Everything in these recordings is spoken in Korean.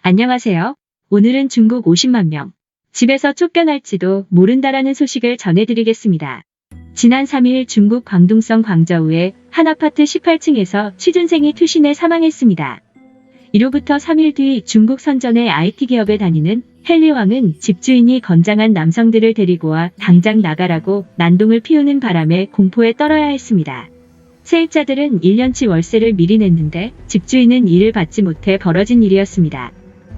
안녕하세요. 오늘은 중국 50만 명, 집에서 쫓겨날지도 모른다라는 소식을 전해드리겠습니다. 지난 3일 중국 광둥성 광저우의 한 아파트 18층에서 취준생이 투신해 사망했습니다. 이로부터 3일 뒤 중국 선전의 IT 기업에 다니는 헨리왕은 집주인이 건장한 남성들을 데리고 와 당장 나가라고 난동을 피우는 바람에 공포에 떨어야 했습니다. 세입자들은 1년치 월세를 미리 냈는데 집주인은 이를 받지 못해 벌어진 일이었습니다.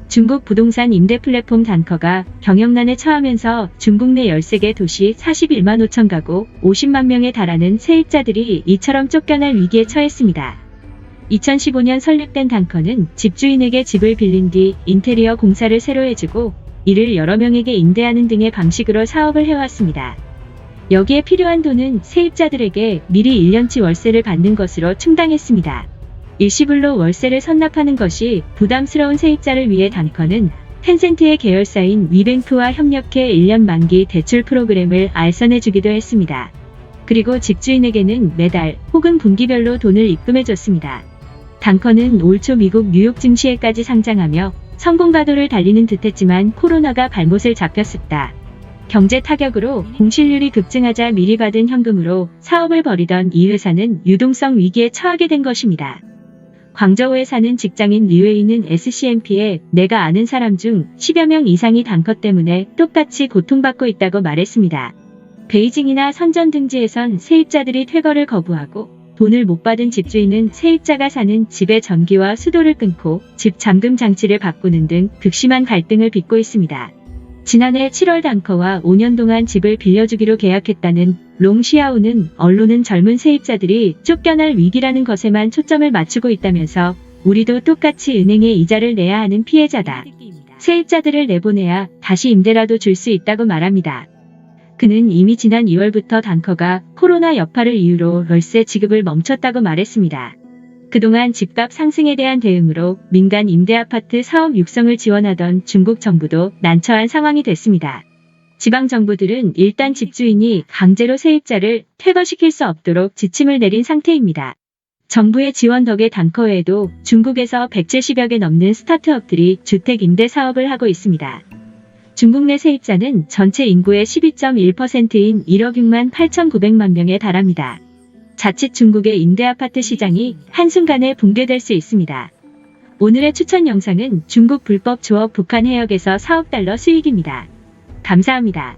중국 부동산 임대 플랫폼 단커가 경영난에 처하면서 중국 내 13개 도시 41만 5천 가구 50만 명에 달하는 세입자들이 이처럼 쫓겨날 위기에 처했습니다. 2015년 설립된 단커는 집주인에게 집을 빌린 뒤 인테리어 공사를 새로 해주고 이를 여러 명에게 임대하는 등의 방식으로 사업을 해왔습니다. 여기에 필요한 돈은 세입자들에게 미리 1년치 월세를 받는 것으로 충당했습니다. 일시불로 월세를 선납하는 것이 부담스러운 세입자를 위해 단커는 텐센트의 계열사인 위뱅크와 협력해 1년 만기 대출 프로그램을 알선해주기도 했습니다. 그리고 집주인에게는 매달 혹은 분기별로 돈을 입금해줬습니다. 단커는 올 초 미국 뉴욕 증시에까지 상장하며 성공가도를 달리는 듯했지만 코로나가 발못을 잡혔습니다. 경제 타격으로 공실률이 급증하자 미리 받은 현금으로 사업을 벌이던 이 회사는 유동성 위기에 처하게 된 것입니다. 광저우에 사는 직장인 류웨이는 SCMP에 내가 아는 사람 중 10여 명 이상이 단커 때문에 똑같이 고통받고 있다고 말했습니다. 베이징이나 선전 등지에선 세입자들이 퇴거를 거부하고 돈을 못 받은 집주인은 세입자가 사는 집의 전기와 수도를 끊고 집 잠금 장치를 바꾸는 등 극심한 갈등을 빚고 있습니다. 지난해 7월 단커와 5년 동안 집을 빌려주기로 계약했다는 롱시아오는 언론은 젊은 세입자들이 쫓겨날 위기라는 것에만 초점을 맞추고 있다면서 우리도 똑같이 은행에 이자를 내야 하는 피해자다. 세입자들을 내보내야 다시 임대라도 줄 수 있다고 말합니다. 그는 이미 지난 2월부터 단커가 코로나 여파를 이유로 월세 지급을 멈췄다고 말했습니다. 그동안 집값 상승에 대한 대응으로 민간 임대아파트 사업 육성을 지원하던 중국 정부도 난처한 상황이 됐습니다. 지방정부들은 일단 집주인이 강제로 세입자를 퇴거시킬 수 없도록 지침을 내린 상태입니다. 정부의 지원 덕에 단커 외에도 중국에서 170여 개 넘는 스타트업들이 주택 임대 사업을 하고 있습니다. 중국 내 세입자는 전체 인구의 12.1%인 1억 6만 8,900만 명에 달합니다. 자칫 중국의 임대아파트 시장이 한순간에 붕괴될 수 있습니다. 오늘의 추천 영상은 중국 불법 조업 북한 해역에서 4억 달러 수익입니다. 감사합니다.